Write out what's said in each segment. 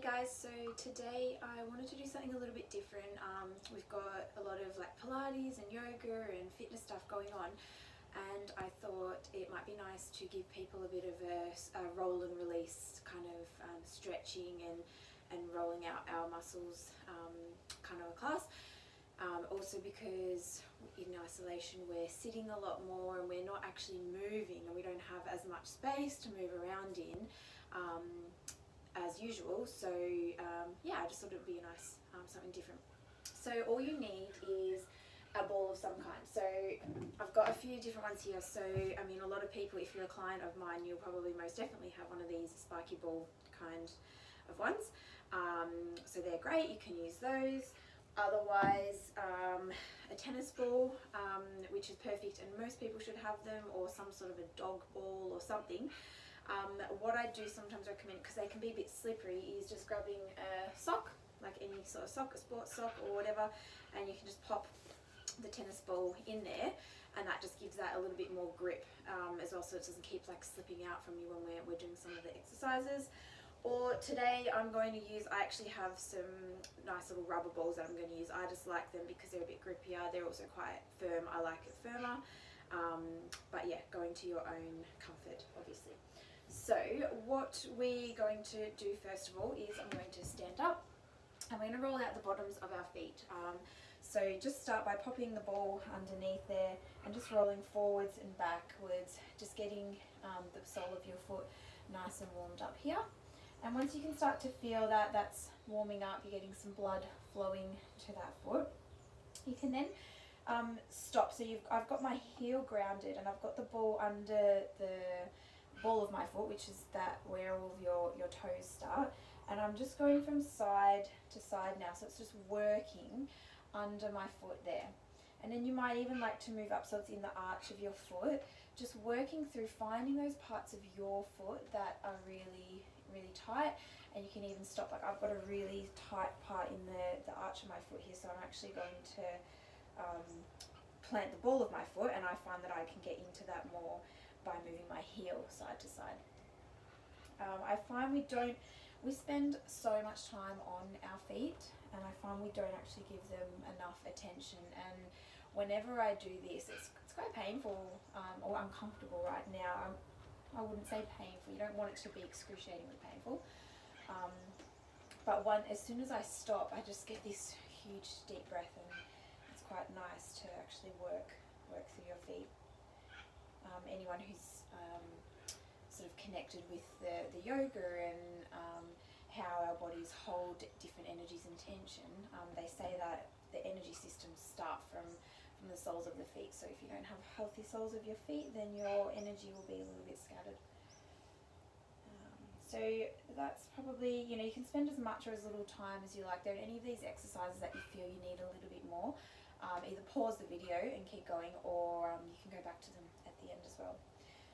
guys, so today I wanted to do something a little bit different. We've got a lot of like Pilates and yoga and fitness stuff going on, and I thought it might be nice to give people a bit of a roll and release kind of stretching and rolling out our muscles kind of a class. Also because in isolation we're sitting a lot more and we're not actually moving, and we don't have as much space to move around in as usual. So yeah, I just thought it would be a nice something different. So all you need is a ball of some kind. So I've got a few different ones here. So I mean, a lot of people, if you're a client of mine, you'll probably most definitely have one of these spiky ball kind of ones. So they're great, you can use those. Otherwise, a tennis ball, which is perfect, and most people should have them, or some sort of a dog ball or something. What I do sometimes recommend, because they can be a bit slippery, is just grabbing a sock, like any sort of sock, a sports sock or whatever, and you can just pop the tennis ball in there, and that just gives that a little bit more grip as well, so it doesn't keep like slipping out from you when we're doing some of the exercises. Or today I'm going to use, I actually have some nice little rubber balls that I'm going to use. I just like them because they're a bit grippier. They're also quite firm. I like it firmer. But yeah, going to your own comfort, obviously. So what we're going to do first of all is I'm going to stand up. I'm going to roll out the bottoms of our feet. So just start by popping the ball underneath there and just rolling forwards and backwards, just getting the sole of your foot nice and warmed up here. And once you can start to feel that that's warming up, you're getting some blood flowing to that foot, you can then stop. So I've got my heel grounded and I've got the ball under the ball of my foot, which is that where all of your toes start. And I'm just going from side to side now. So it's just working under my foot there. And then you might even like to move up so it's in the arch of your foot, just working through finding those parts of your foot that are really tight. And you can even stop, like I've got a really tight part in the arch of my foot here, so I'm actually going to plant the ball of my foot, and I find that I can get into that more by moving my heel side to side. I find we spend so much time on our feet, and I find we don't actually give them enough attention. And whenever I do this, it's quite painful or uncomfortable right now. I wouldn't say painful, you don't want it to be excruciatingly painful. But as soon as I stop, I just get this huge deep breath, and it's quite nice to actually work through your feet. Anyone who's sort of connected with the yoga and how our bodies hold different energies and tension, they say that the energy systems start from the soles of the feet. So if you don't have healthy soles of your feet, then your energy will be a little bit scattered. So that's probably, you can spend as much or as little time as you like there. And any of these exercises that you feel you need a little bit more, either pause the video and keep going, or you can go back to them at the end as well.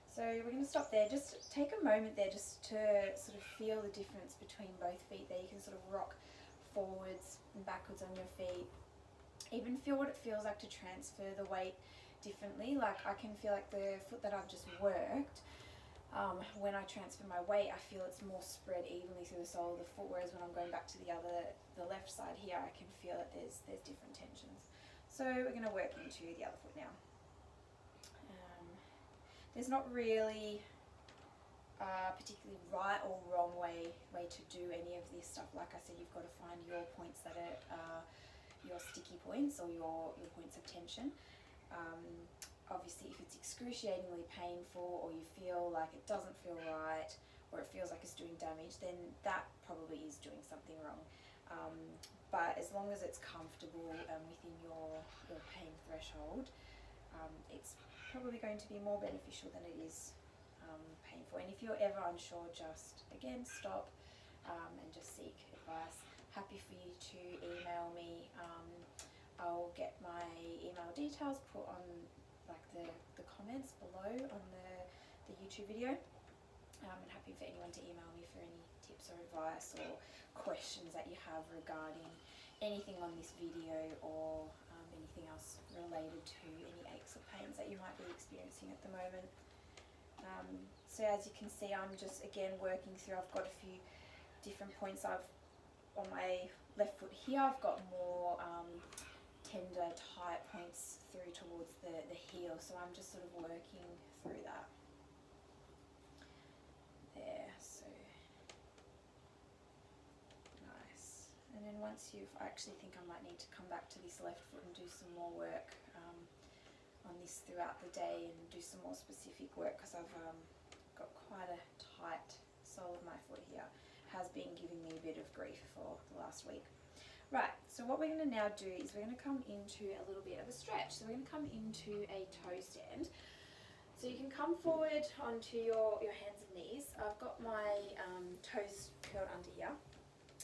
So we're going to stop there. Just take a moment there just to sort of feel the difference between both feet there. You can sort of rock forwards and backwards on your feet. Even feel what it feels like to transfer the weight differently. Like I can feel like the foot that I've just worked, when I transfer my weight, I feel it's more spread evenly through the sole of the foot, whereas when I'm going back to the left side here, I can feel that there's different tensions. So we're going to work into the other foot now. There's not really particularly right or wrong way to do any of this stuff. Like I said, you've got to find your points that are your sticky points, or your points of tension. Obviously, if it's excruciatingly painful, or you feel like it doesn't feel right, or it feels like it's doing damage, then that probably is doing something wrong. But as long as it's comfortable and within your pain threshold, it's probably going to be more beneficial than it is painful. And if you're ever unsure, just again stop and just seek advice. Happy for you to email me. I'll get my email details put on like the comments below on the YouTube video. And happy for anyone to email me for any tips or advice or questions that you have regarding anything on this video, or anything else related to any aches or pains that you might be experiencing at the moment. So as you can see, I'm just again working through. I've got a few different points I've on my left foot here, I've got more tender, tight points through towards the heel, so I'm just sort of working through that. There, so nice. And then once I actually think I might need to come back to this left foot and do some more work on this throughout the day and do some more specific work, because I've got quite a tight sole of my foot here. It has been giving me a bit of grief for the last week. Right, so what we're going to now do is we're going to come into a little bit of a stretch. So we're going to come into a toe stand. So you can come forward onto your hands and knees. I've got my toes curled under here,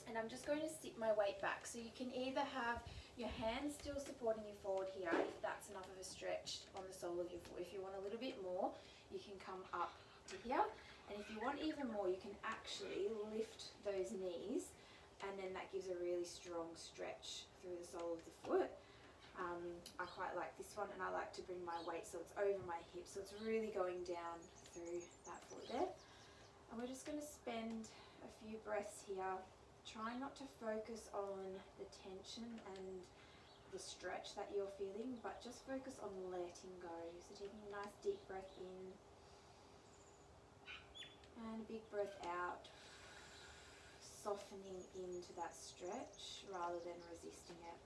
and I'm just going to sit my weight back. So you can either have your hands still supporting you forward here, if that's enough of a stretch on the sole of your foot. If you want a little bit more, you can come up to here. And if you want even more, you can actually lift those knees, and then that gives a really strong stretch through the sole of the foot. I quite like this one, and I like to bring my weight so it's over my hips, so it's really going down through that foot there. And we're just going to spend a few breaths here, trying not to focus on the tension and the stretch that you're feeling, but just focus on letting go. So taking a nice deep breath in and a big breath out, softening into that stretch rather than resisting it.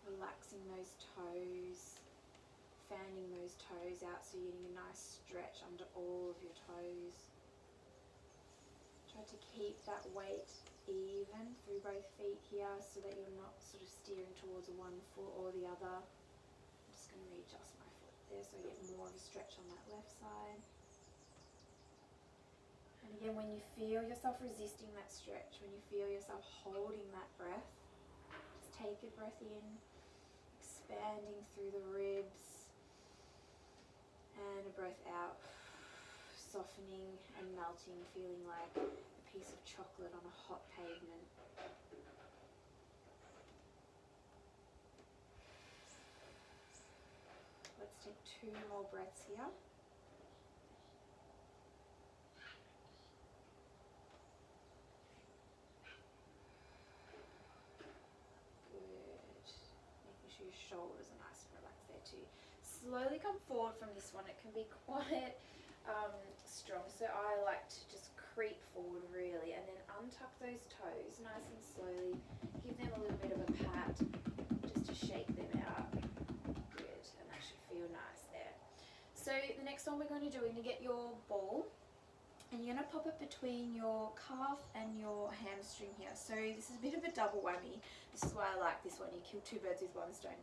Relaxing those toes, fanning those toes out so you're getting a nice stretch under all of your toes. Try to keep that weight even through both feet here so that you're not sort of steering towards one foot or the other. I'm just going to readjust my foot there so I get more of a stretch on that left side. And again, when you feel yourself resisting that stretch, when you feel yourself holding that breath, just take a breath in, expanding through the ribs, and a breath out, softening and melting, feeling like a piece of chocolate on a hot pavement. Let's take 2 more breaths here. Your shoulders are nice and relaxed there too. Slowly come forward from this one. It can be quite strong, so I like to just creep forward really, and then untuck those toes nice and slowly. Give them a little bit of a pat just to shake them out. Good, and that should feel nice there. So the next one we're going to do, we're going to get your ball, and you're going to pop it between your calf and your hamstring here. So this is a bit of a double whammy. This is why I like this one. You kill 2 birds with 1 stone.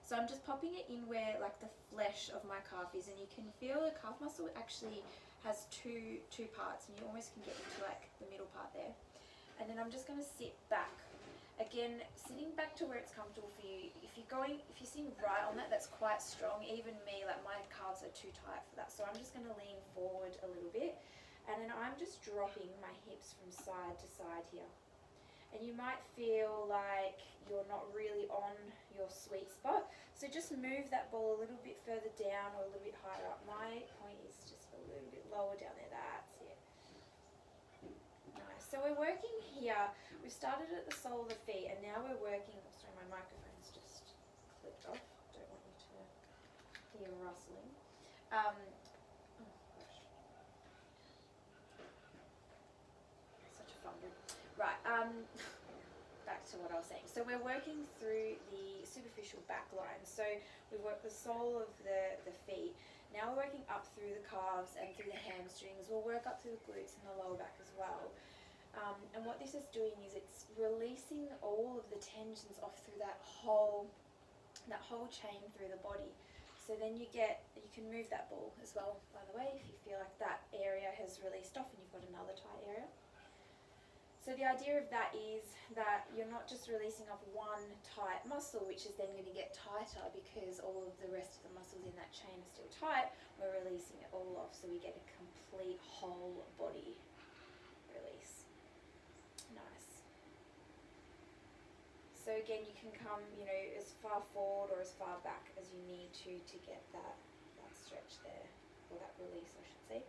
So I'm just popping it in where like the flesh of my calf is, and you can feel the calf muscle actually has two parts, and you almost can get into like the middle part there. And then I'm just going to sit back. Again, sitting back to where it's comfortable for you. If you're sitting right on that, that's quite strong. Even me, like my calves are too tight for that. So I'm just going to lean forward a little bit. And then I'm just dropping my hips from side to side here. And you might feel like you're not really on your sweet spot. So just move that ball a little bit further down or a little bit higher up. My point is just a little bit lower down there. That's it. Nice. So we're working here. We've started at the sole of the feet, and now we're working, oh, sorry, my microphone's just clipped off. Don't want you to hear rustling. Right, back to what I was saying. So we're working through the superficial back line. So we've worked the sole of the feet. Now we're working up through the calves and through the hamstrings. We'll work up through the glutes and the lower back as well. And what this is doing is it's releasing all of the tensions off through that whole chain through the body. So then you can move that ball as well, by the way, if you feel like that area has released off and you've got another tight area. So the idea of that is that you're not just releasing off one tight muscle, which is then going to get tighter because all of the rest of the muscles in that chain are still tight. We're releasing it all off, so we get a complete whole body release. Nice. So again, you can come, as far forward or as far back as you need to get that stretch there, or that release, I should say.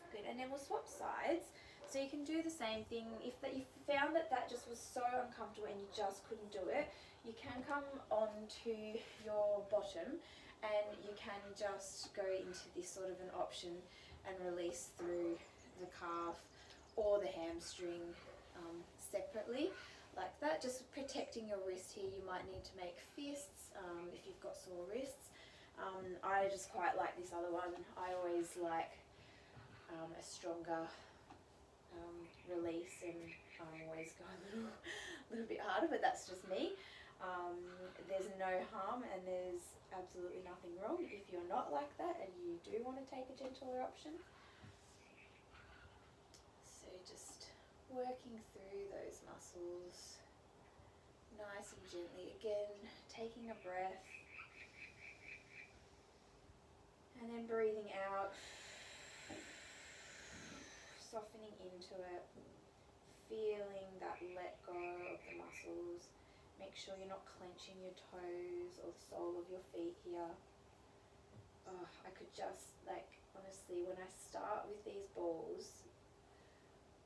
Good, and then we'll swap sides. So you can do the same thing. If you found that just was so uncomfortable and you just couldn't do it, you can come onto your bottom and you can just go into this sort of an option and release through the calf or the hamstring separately, like that, just protecting your wrist here. You might need to make fists if you've got sore wrists. I just quite like this other one. I always like a stronger release, and I always go a little bit harder, but that's just me. There's no harm and there's absolutely nothing wrong if you're not like that and you do want to take a gentler option. So just working through those muscles nice and gently. Again, taking a breath and then breathing out, softening into it, feeling that let go of the muscles. Make sure you're not clenching your toes or the sole of your feet here. Oh, I could just, like, honestly, when I start with these balls,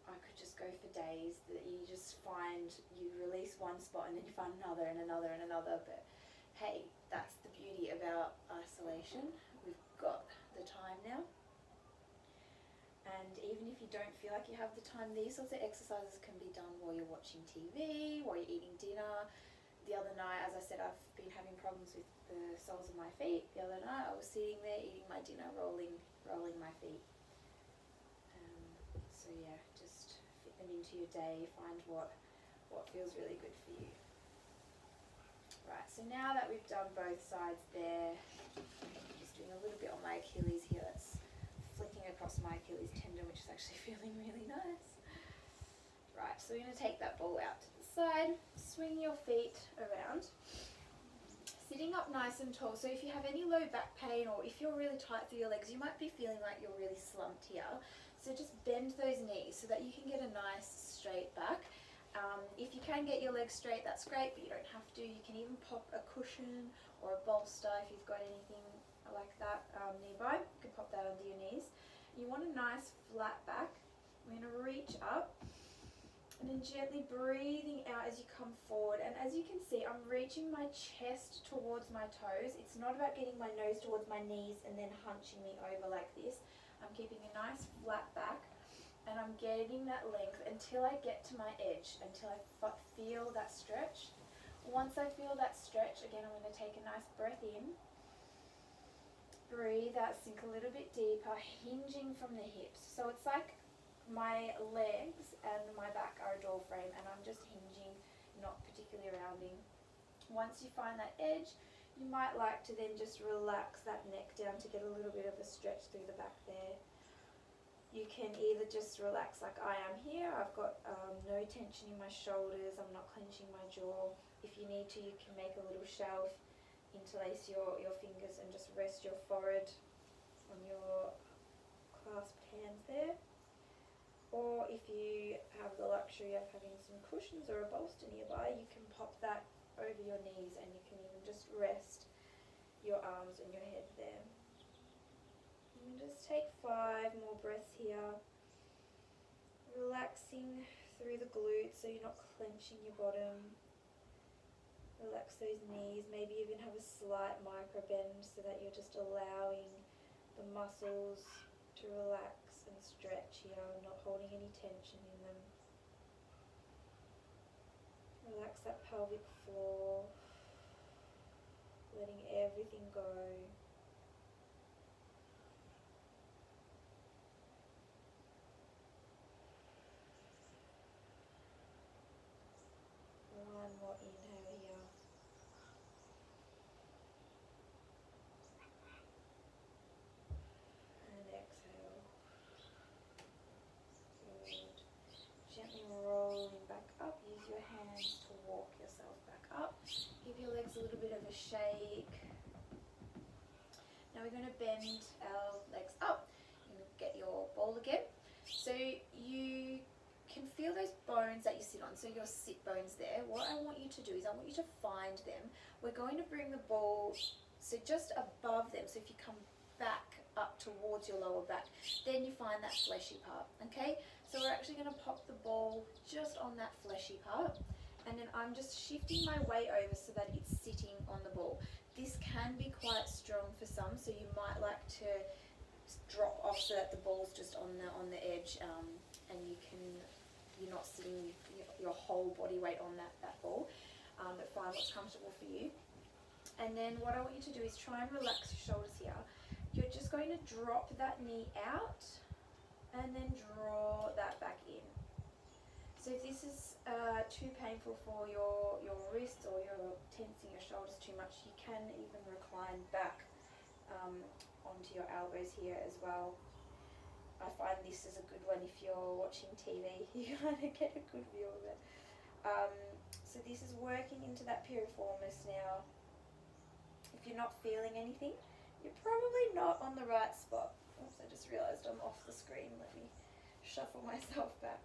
I could just go for days. That you just find, you release one spot and then you find another and another and another. But hey, that's the beauty about isolation. We've got the time now. And even if you don't feel like you have the time, these sorts of exercises can be done while you're watching TV, while you're eating dinner. The other night, as I said, I've been having problems with the soles of my feet. The other night I was sitting there eating my dinner, rolling my feet. So yeah, just fit them into your day, find what feels really good for you. Right, so now that we've done both sides there, just doing a little bit on my Achilles here. That's flicking across my Achilles tendon, which is actually feeling really nice. Right, so we're going to take that ball out to the side, swing your feet around, sitting up nice and tall. So if you have any low back pain or if you're really tight through your legs, you might be feeling like you're really slumped here. So just bend those knees so that you can get a nice straight back. If you can get your legs straight, that's great, but you don't have to. You can even pop a cushion or a bolster if you've got anything like that nearby. You can pop that under your knees. You want a nice flat back. We're going to reach up and then gently breathing out as you come forward. And as you can see, I'm reaching my chest towards my toes. It's not about getting my nose towards my knees and then hunching me over like this. I'm keeping a nice flat back and I'm getting that length until I get to my edge, until I feel that stretch. Once I feel that stretch, again, I'm going to take a nice breath in. Breathe out, sink a little bit deeper, hinging from the hips. So it's like my legs and my back are a door frame and I'm just hinging, not particularly rounding. Once you find that edge, you might like to then just relax that neck down to get a little bit of a stretch through the back there. You can either just relax like I am here. I've got no tension in my shoulders. I'm not clenching my jaw. If you need to, you can make a little shelf, interlace your fingers and just rest your forehead on your clasped hands there. Or if you have the luxury of having some cushions or a bolster nearby, you can pop that over your knees and you can even just rest your arms and your head there. And just take 5 more breaths here. Relaxing through the glutes so you're not clenching your bottom. Relax those knees, maybe even have a slight micro bend so that you're just allowing the muscles to relax and stretch here, not holding any tension in them. Relax that pelvic floor, letting everything go. One more inhale here. And exhale. Good. Gently rolling back up. Use your hands to walk yourself back up. Give your legs a little bit of a shake. Now we're going to bend our legs up. You're going to get your ball again. So you can feel those bones that you sit on, so your sit bones there. What I want you to do is I want you to find them. We're going to bring the ball so just above them. So if you come back up towards your lower back, then you find that fleshy part, okay? So we're actually going to pop the ball just on that fleshy part, and then I'm just shifting my weight over so that it's sitting on the ball. This can be quite strong for some, so you might like to drop off so that the ball's just on the edge, and you're not sitting your whole body weight on that ball, but find what's comfortable for you. And then what I want you to do is try and relax your shoulders here. You're just going to drop that knee out and then draw that back in. So if this is too painful for your wrists, or you're tensing your shoulders too much, you can even recline back onto your elbows here as well. I find this is a good one if you're watching TV. You kind of get a good view of it. So this is working into that piriformis now. If you're not feeling anything, you're probably not on the right spot. Oops, I just realised I'm off the screen. Let me shuffle myself back.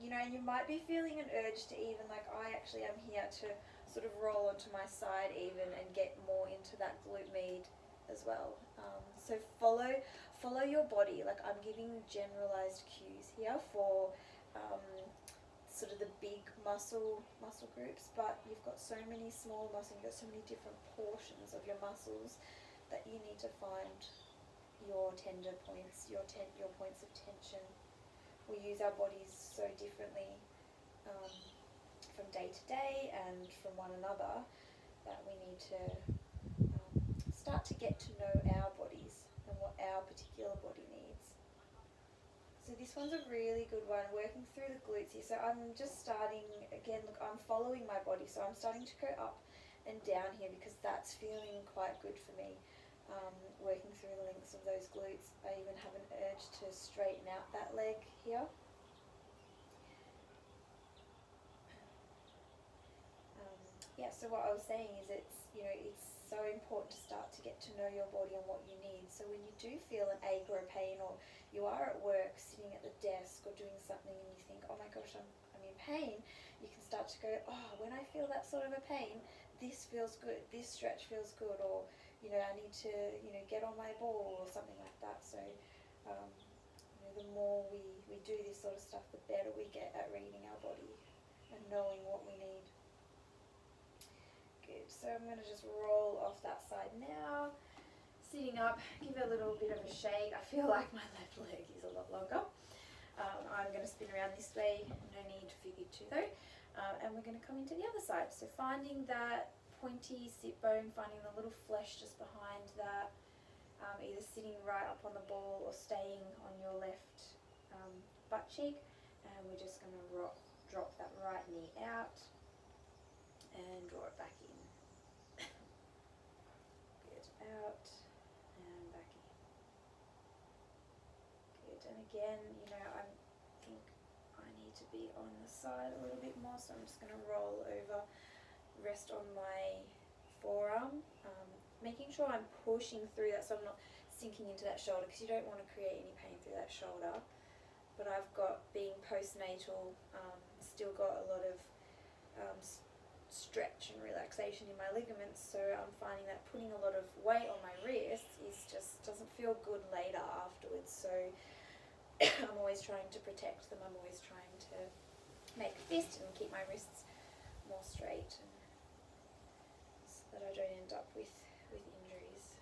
You know, and you might be feeling an urge to even, like I actually am here, to sort of roll onto my side even and get more into that glute med as well. So follow your body. Like, I'm giving generalized cues here for sort of the big muscle groups, but you've got so many small muscles, you've got so many different portions of your muscles that you need to find your tender points, your points of tension. We use our bodies so differently from day to day and from one another, that we need to start to get to know our bodies and what our particular body needs. So this one's a really good one, working through the glutes here. So I'm just starting, again, look, I'm following my body, so I'm starting to go up and down here because that's feeling quite good for me. Working through the lengths of those glutes. I even have an urge to straighten out that leg here. Yeah, so what I was saying is it's so important to start to get to know your body and what you need. So when you do feel an ache or a pain, or you are at work sitting at the desk or doing something and you think, oh my gosh, I'm in pain, you can start to go, oh, when I feel that sort of a pain, this feels good, this stretch feels good, or I need to get on my ball or something like that. So the more we do this sort of stuff, the better we get at reading our body and knowing what we need. Good, so I'm going to just roll off that side now. Sitting up, give it a little bit of a shake. I feel like my left leg is a lot longer. I'm going to spin around this way, no need for you to though. And we're going to come into the other side. So finding that pointy sit bone, finding the little flesh just behind that, either sitting right up on the ball or staying on your left butt cheek. And we're just going to drop that right knee out and draw it back in. Good, out and back in. Good, and again, I think I need to be on the side a little bit more, so I'm just going to roll over, rest on my forearm, making sure I'm pushing through that so I'm not sinking into that shoulder, because you don't want to create any pain through that shoulder. But I've got, being postnatal, still got a lot of stretch and relaxation in my ligaments, so I'm finding that putting a lot of weight on my wrists just doesn't feel good later afterwards. So I'm always trying to protect them. I'm always trying to make a fist and keep my wrists more straight, and so that I don't end up with injuries.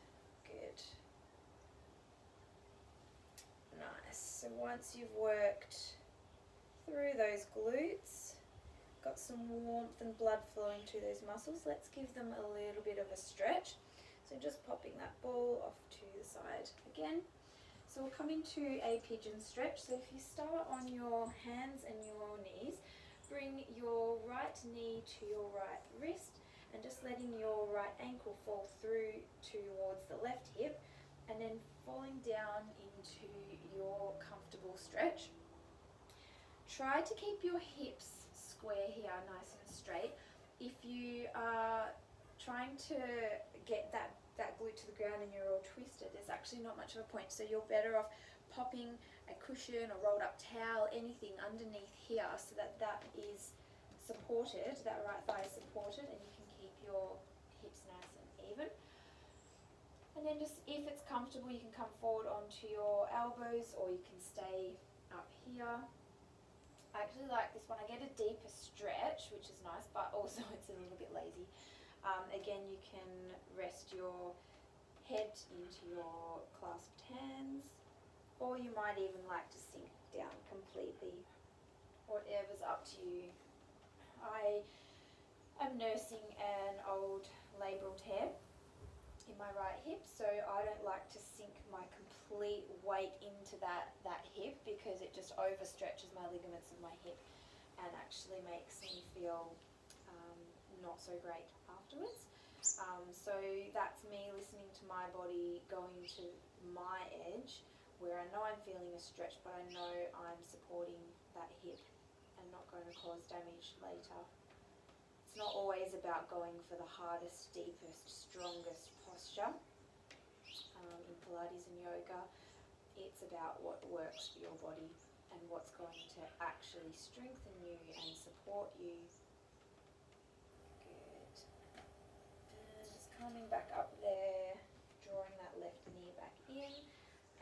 Good. Nice. So once you've worked through those glutes, got some warmth and blood flowing to those muscles, let's give them a little bit of a stretch. So just popping that ball off to the side again. So we'll come into a pigeon stretch. So if you start on your hands and your knees, bring your right knee to your right wrist and just letting your right ankle fall through towards the left hip, and then falling down into your comfortable stretch. Try to keep your hips square here, nice and straight. If you are trying to get that glute to the ground and you're all twisted, there's actually not much of a point. So you're better off popping a cushion or rolled up towel, anything underneath here, so that is supported, that right thigh is supported, and you can keep your hips nice and even. And then just, if it's comfortable, you can come forward onto your elbows, or you can stay up here. I actually like this one. I get a deeper stretch, which is nice, but also it's a little bit lazy. Again, you can rest your head into your clasped hands, or you might even like to sink down completely. Whatever's up to you. I am nursing an old labral tear in my right hip, so I don't like to sink my complete weight into that hip, because it just overstretches my ligaments in my hip and actually makes me feel not so great afterwards. So that's me listening to my body, going to my edge where I know I'm feeling a stretch, but I know I'm supporting that hip and not going to cause damage later. It's not always about going for the hardest, deepest, strongest posture. In Pilates and yoga, it's about what works for your body and what's going to actually strengthen you and support you. Good. And just coming back up there, drawing that left knee back in,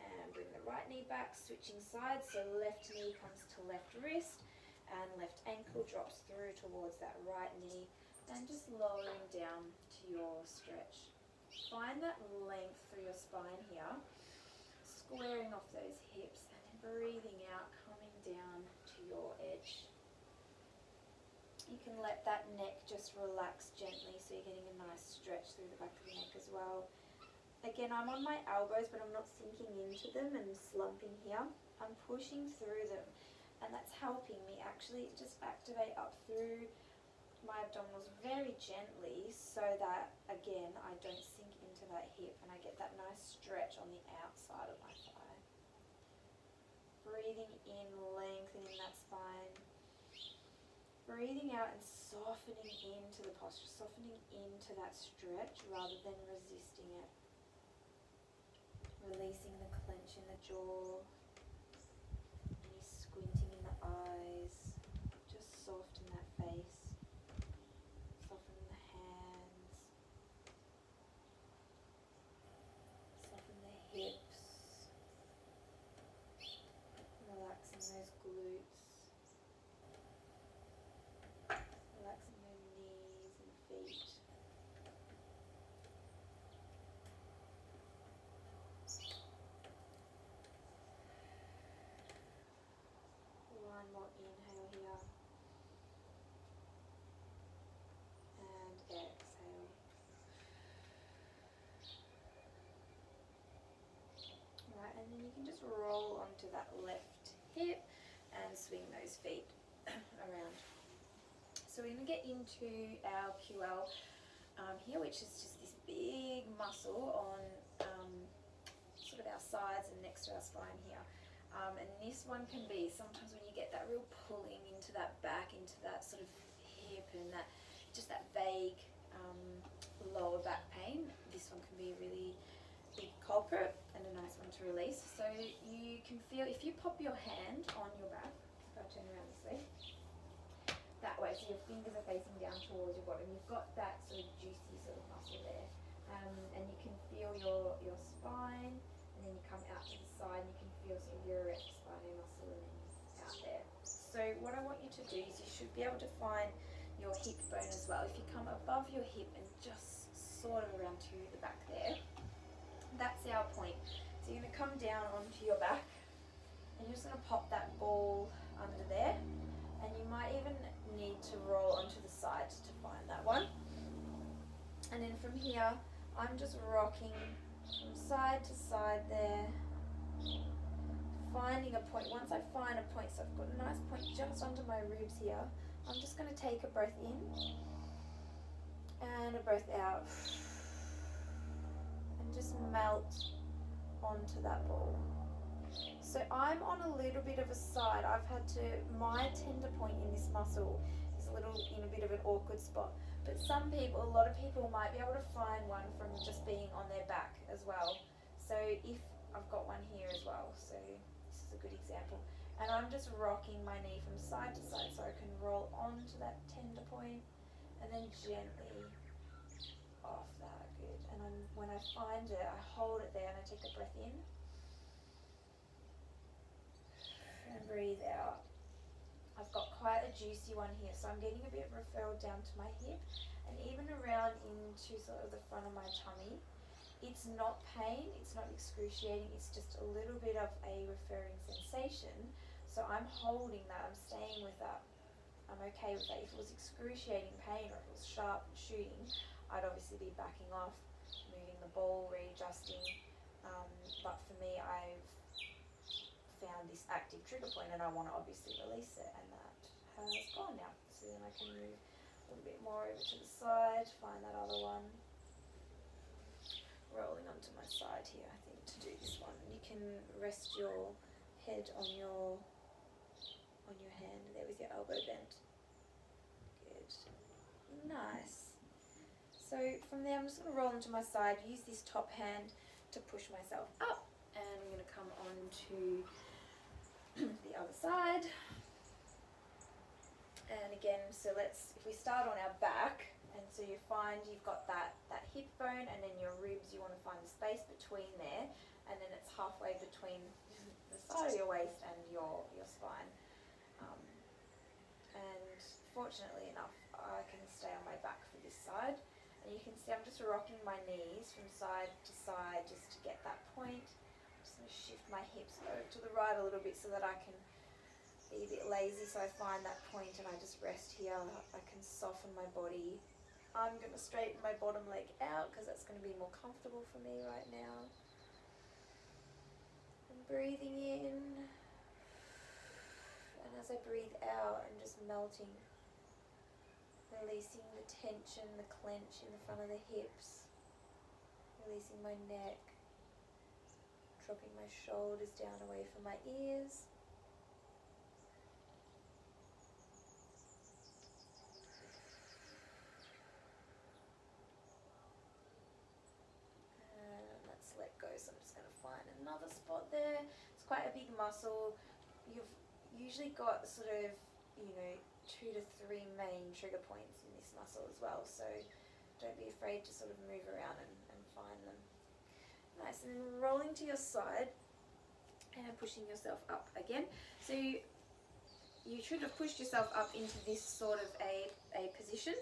and bring the right knee back, switching sides, so left knee comes to left wrist, and left ankle drops through towards that right knee, and just lowering down to your stretch. Find that length through your spine here, squaring off those hips, and then breathing out, coming down to your edge. You can let that neck just relax gently, so you're getting a nice stretch through the back of the neck as well. Again, I'm on my elbows, but I'm not sinking into them and slumping here. I'm pushing through them, and that's helping me actually just activate up through my abdominals very gently, so that, again, I don't sink into that hip and I get that nice stretch on the outside of my thigh. Breathing in, lengthening that spine. Breathing out and softening into the posture, softening into that stretch rather than resisting it. Releasing the clench in the jaw, any squinting in the eyes, just soften that face. Soften the hands, soften the hips, relaxing those glutes, relaxing your knees and feet. One more inhale here. And exhale. Right, and then you can just roll onto that left hip and swing those feet around. So we're going to get into our QL here, which is just this big muscle on sort of our sides and next to our spine here. And this one can be, sometimes when you get that real pulling into that back, into that sort of hip and that, just that vague lower back pain, this one can be a really big culprit and a nice one to release. So you can feel, if you pop your hand on your back, if I turn around this way, that way, so your fingers are facing down towards your bottom, you've got that sort of juicy sort of muscle there. And you can feel your spine, and then you come out to the side and you can feel sort of your erect spine muscle and then out there. So what I want you to do is you should be able to find your hip bone as well. If you come above your hip and just sort of around to the back there, that's our point. So you're going to come down onto your back and you're just going to pop that ball under there, and you might even need to roll onto the side to find that one. And then from here, I'm just rocking from side to side there, finding a point. Once I find a point, so I've got a nice point just under my ribs here, I'm just going to take a breath in and a breath out and just melt onto that ball. So I'm on a little bit of a side. I've had to, my tender point in this muscle is a little in a bit of an awkward spot. But some people, a lot of people might be able to find one from just being on their back as well. So if I've got one here as well, so this is a good example. And I'm just rocking my knee from side to side so I can roll onto that tender point and then gently off that. Good. And when I find it, I hold it there and I take a breath in and breathe out. I've got quite a juicy one here, so I'm getting a bit of referral down to my hip and even around into sort of the front of my tummy. It's not pain, it's not excruciating, it's just a little bit of a referring sensation. So I'm holding that, I'm staying with that. I'm okay with that. If it was excruciating pain or if it was sharp and shooting, I'd obviously be backing off, moving the ball, readjusting. But for me, I've found this active trigger point and I want to obviously release it, and that has gone now. So then I can move a little bit more over to the side, find that other one. Rolling onto my side here, I think, to do this one. You can rest your head on your hand there with your elbow bent. Good. Nice. So from there, I'm just going to roll into my side, use this top hand to push myself up, and I'm going to come on to the other side. And again, so if we start on our back, and so you find you've got that hip bone, and then your ribs, you want to find the space between there, and then it's halfway between the side of your waist and your spine. And fortunately enough, I can stay on my back for this side. And you can see I'm just rocking my knees from side to side just to get that point. I'm just going to shift my hips over to the right a little bit so that I can be a bit lazy, so I find that point and I just rest here. I can soften my body. I'm going to straighten my bottom leg out because that's going to be more comfortable for me right now. And breathing in, and as I breathe out, I'm just melting, releasing the tension, the clench in the front of the hips, releasing my neck, dropping my shoulders down away from my ears. Let go, so I'm just going to find another spot there. It's quite a big muscle. You've usually got sort of, 2 to 3 main trigger points in this muscle as well, so don't be afraid to sort of move around and find them. Nice, and then rolling to your side and pushing yourself up again. So you should have pushed yourself up into this sort of a position.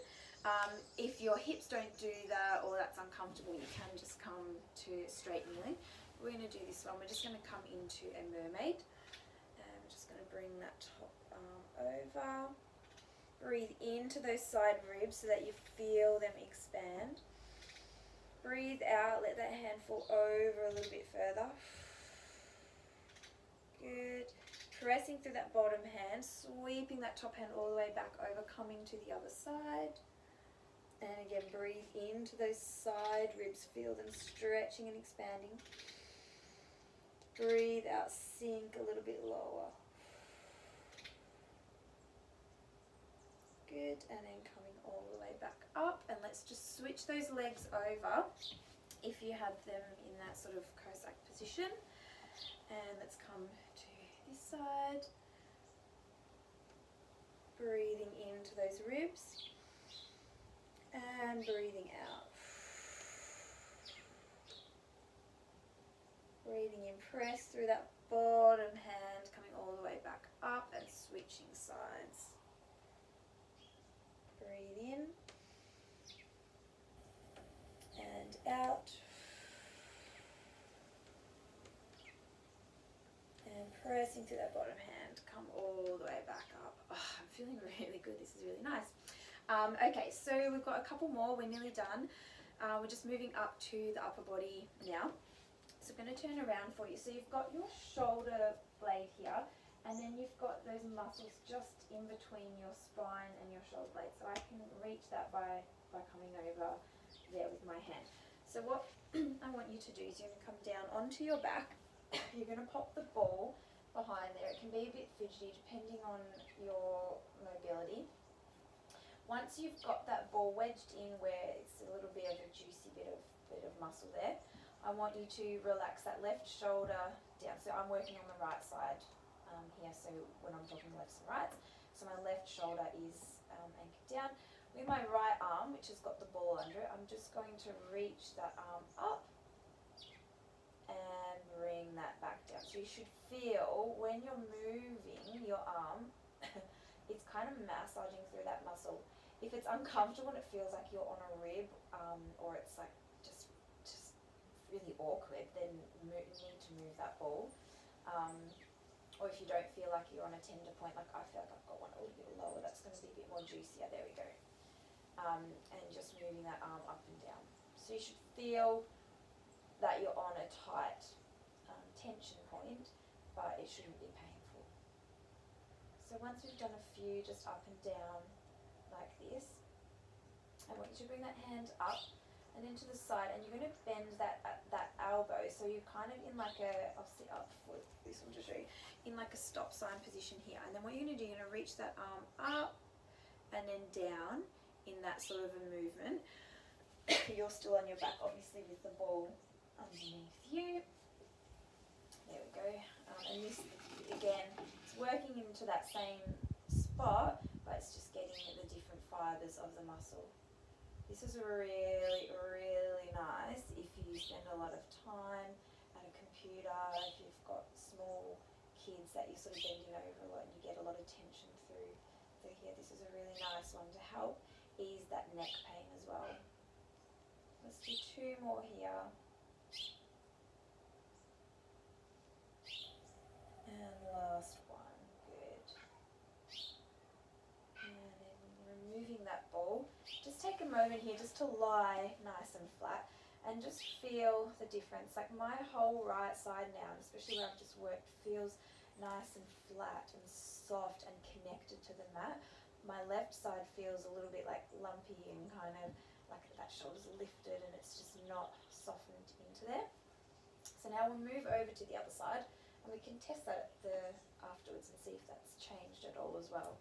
If your hips don't do that or that's uncomfortable, you can just come to straight kneeling. We're going to do this one. We're just going to come into a mermaid. And I'm just going to bring that top arm over. Breathe into those side ribs so that you feel them expand. Breathe out, let that hand fall over a little bit further. Good. Pressing through that bottom hand, sweeping that top hand all the way back over, coming to the other side. And again, breathe into those side ribs, feel them stretching and expanding. Breathe out, sink a little bit lower. Good, and then coming all the way back up. And let's just switch those legs over if you have them in that sort of Cossack position. And let's come to this side. Breathing into those ribs. And breathing out. Breathing in, press through that bottom hand, coming all the way back up and switching sides. Breathe in and out. And pressing through that bottom hand, come all the way back up. Oh, I'm feeling really good. This is really nice. Okay, so we've got a couple more. We're nearly done. We're just moving up to the upper body now. So I'm going to turn around for you. So you've got your shoulder blade here, and then you've got those muscles just in between your spine and your shoulder blade. So I can reach that by coming over there with my hand. So what I want you to do is you're going to come down onto your back. You're going to pop the ball behind there. It can be a bit fidgety depending on your mobility. Once you've got that ball wedged in where it's a little bit of a juicy bit of muscle there, I want you to relax that left shoulder down. So I'm working on the right side here, so when I'm talking lefts and rights, so my left shoulder is anchored down. With my right arm, which has got the ball under it, I'm just going to reach that arm up and bring that back down. So you should feel when you're moving your arm, it's kind of massaging through that muscle. If it's uncomfortable and it feels like you're on a rib, or it's like just really awkward, then you need to move that ball. Or if you don't feel like you're on a tender point, like I feel like I've got one a little bit lower, that's going to be a bit more juicier. There we go. And just moving that arm up and down. So you should feel that you're on a tight tension point, but it shouldn't be painful. So once we've done a few just up and down like this, I want you to bring that hand up and then to the side, and you're going to bend that elbow, so you're kind of in like a, I'll sit up for this one to show you, in like a stop sign position here. And then what you're going to do, you're going to reach that arm up and then down in that sort of a movement. You're still on your back, obviously, with the ball underneath you. There we go. And this, again, it's working into that same spot, but it's just getting at the different fibres of the muscle. This is really, really nice if you spend a lot of time at a computer, if you've got small kids that you're sort of bending over a lot and you get a lot of tension through here. This is a really nice one to help ease that neck pain as well. Let's do 2 more here. And last one, good. And then removing that ball. Just take a moment here just to lie nice and flat and just feel the difference. Like my whole right side now, especially where I've just worked, feels nice and flat and soft and connected to the mat. My left side feels a little bit like lumpy and kind of like that shoulder's lifted and it's just not softened into there. So now we'll move over to the other side and we can test that afterwards and see if that's changed at all as well.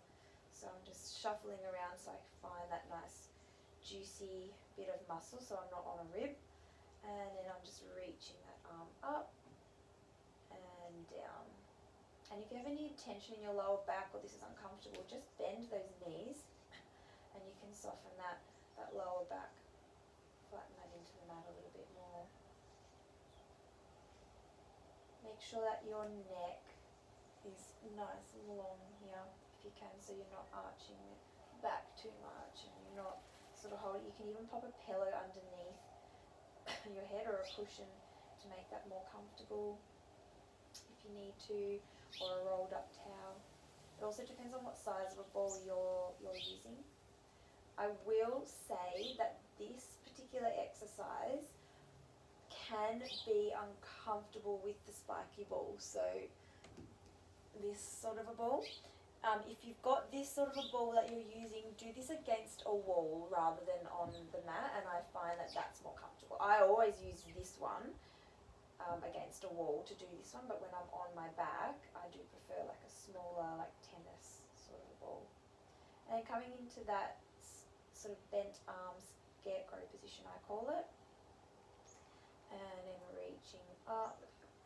So I'm just shuffling around so I can find that nice juicy bit of muscle so I'm not on a rib, and then I'm just reaching that arm up and down. And if you have any tension in your lower back or this is uncomfortable, just bend those knees and you can soften that lower back, flatten that into the mat a little bit more. Make sure that your neck is nice and long here if you can, so you're not arching it back too much and you're not sort of holding. You can even pop a pillow underneath your head or a cushion to make that more comfortable if you need to, or a rolled up towel. It also depends on what size of a ball you're using. I will say that this particular exercise can be uncomfortable with the spiky ball. So this sort of a ball, if you've got this sort of a ball that you're using, do this against a wall rather than on the mat, and I find that that's more comfortable. I always use this one against a wall to do this one, but when I'm on my back, I do prefer like a smaller, like tennis sort of a ball. And then coming into that sort of bent arm scarecrow position, I call it, and then reaching up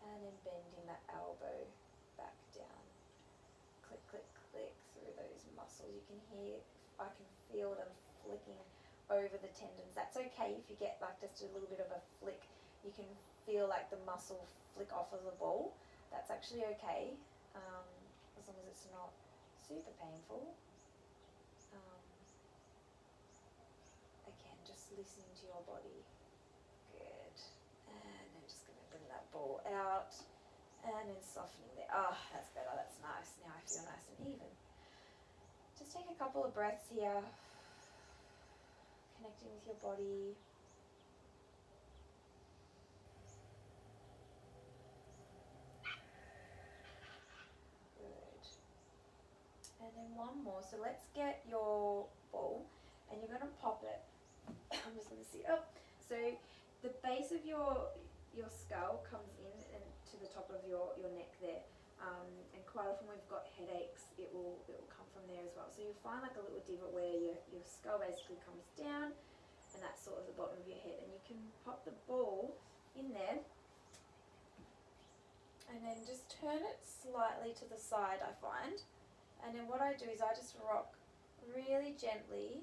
and then bending that elbow back down. Click, click, click through those muscles. You can hear, I can feel them flicking over the tendons. That's okay if you get like just a little bit of a flick. You can feel like the muscle flick off of the ball. That's actually okay, as long as it's not super painful. Again, just listening to your body. Good. And then just going to bring that ball out and then softening there. Ah, that's better, that's nice. Now I feel nice and even. Just take a couple of breaths here, connecting with your body. Good. And then one more. So let's get your ball and you're going to pop it. I'm just going to sit up. So the base of your skull comes in and to the top of your neck there. And quite often when we've got headaches, it will come from there as well. So you'll find like a little divot where your skull basically comes down, and that's sort of the bottom of your head. And you can pop the ball in there and then just turn it slightly to the side, I find. And then what I do is I just rock really gently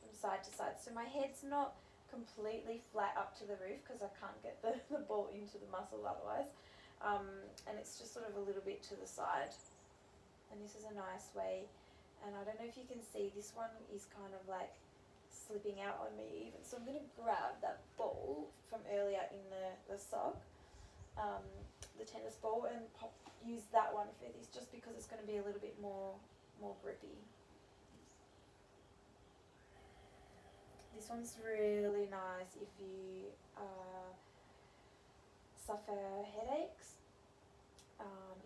from side to side. So my head's not completely flat up to the roof because I can't get the ball into the muscle otherwise. and it's just sort of a little bit to the side. And this is a nice way, and I don't know if you can see, this one is kind of like slipping out on me even. So I'm going to grab that ball from earlier in the sock, the tennis ball, and use that one for this, just because it's going to be a little bit more grippy. This one's really nice if you suffer headaches,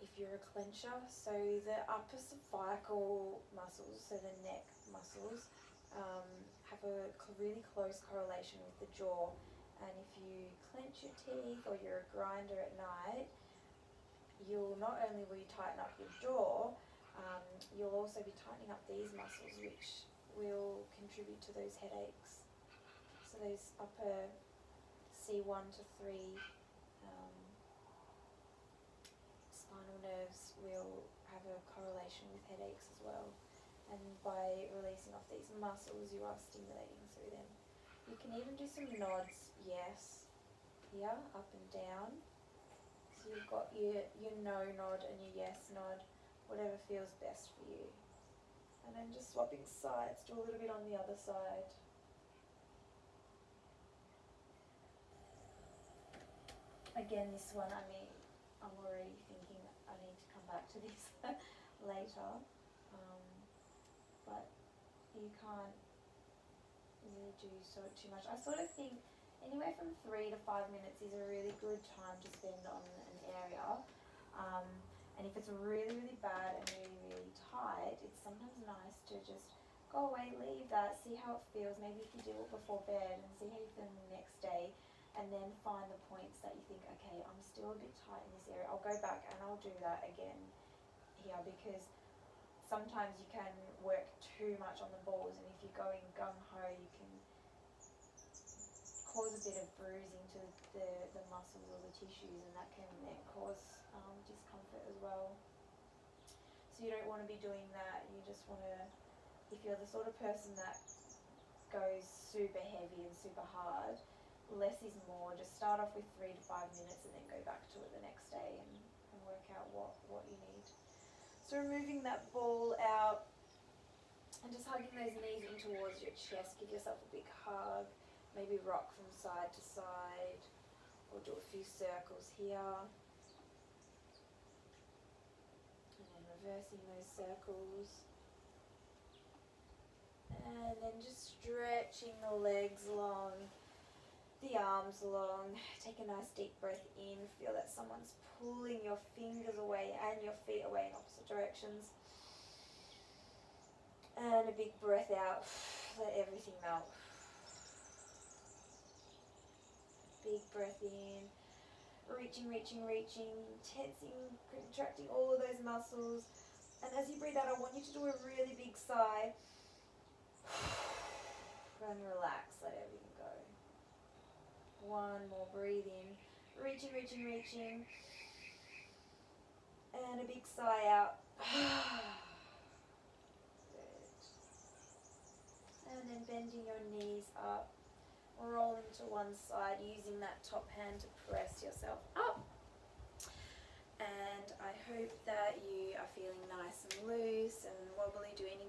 if you're a clencher. So the upper cervical muscles, so the neck muscles, have a really close correlation with the jaw. And if you clench your teeth or you're a grinder at night, you'll not only will you tighten up your jaw, you'll also be tightening up these muscles, which will contribute to those headaches. So those upper C1 to 3 spinal nerves will have a correlation with headaches as well. And by releasing off these muscles, you are stimulating through them. You can even do some nods, yes, here, up and down. So you've got your no nod and your yes nod, whatever feels best for you. And then just swapping sides, do a little bit on the other side. Again, this one, I'm already thinking I need to come back to this later, but you can't really do too much. I sort of think anywhere from 3 to 5 minutes is a really good time to spend on an area, and if it's really, really bad and really, really tight, it's sometimes nice to just go away, leave that, see how it feels. Maybe if you do it before bed and see how you feel the next day, and then find the points that you think, okay, I'm still a bit tight in this area. I'll go back and I'll do that again here, because sometimes you can work too much on the balls, and if you're going gung-ho, you can cause a bit of bruising to the muscles or the tissues, and that can then cause discomfort as well. So you don't want to be doing that. You just want to, if you're the sort of person that goes super heavy and super hard, less is more. Just start off with 3 to 5 minutes and then go back to it the next day and work out what you need. So removing that ball out and just hugging those knees in towards your chest. Give yourself a big hug. Maybe rock from side to side, or do a few circles here. And then reversing those circles. And then just stretching the legs long, the arms long. Take a nice deep breath in. Feel that someone's pulling your fingers away and your feet away in opposite directions. And a big breath out. Let everything melt. Big breath in. Reaching, reaching, reaching. Tensing, contracting all of those muscles. And as you breathe out, I want you to do a really big sigh. And relax. Let everything go. One more, breathe in, reaching, reaching, reaching, and a big sigh out. Good. And then bending your knees up, rolling to one side, using that top hand to press yourself up. And I hope that you are feeling nice and loose and wobbly. Do any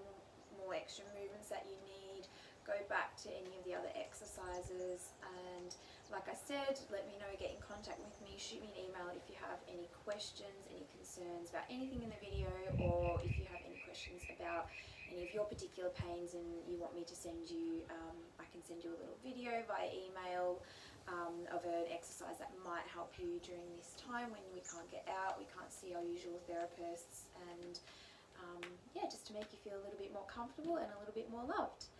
more extra movements that you need. Go back to any of the other exercises, and like I said, let me know, get in contact with me, shoot me an email if you have any questions, any concerns about anything in the video, or if you have any questions about any of your particular pains and you want me to send you, I can send you a little video via email of an exercise that might help you during this time when we can't get out, we can't see our usual therapists, and yeah, just to make you feel a little bit more comfortable and a little bit more loved.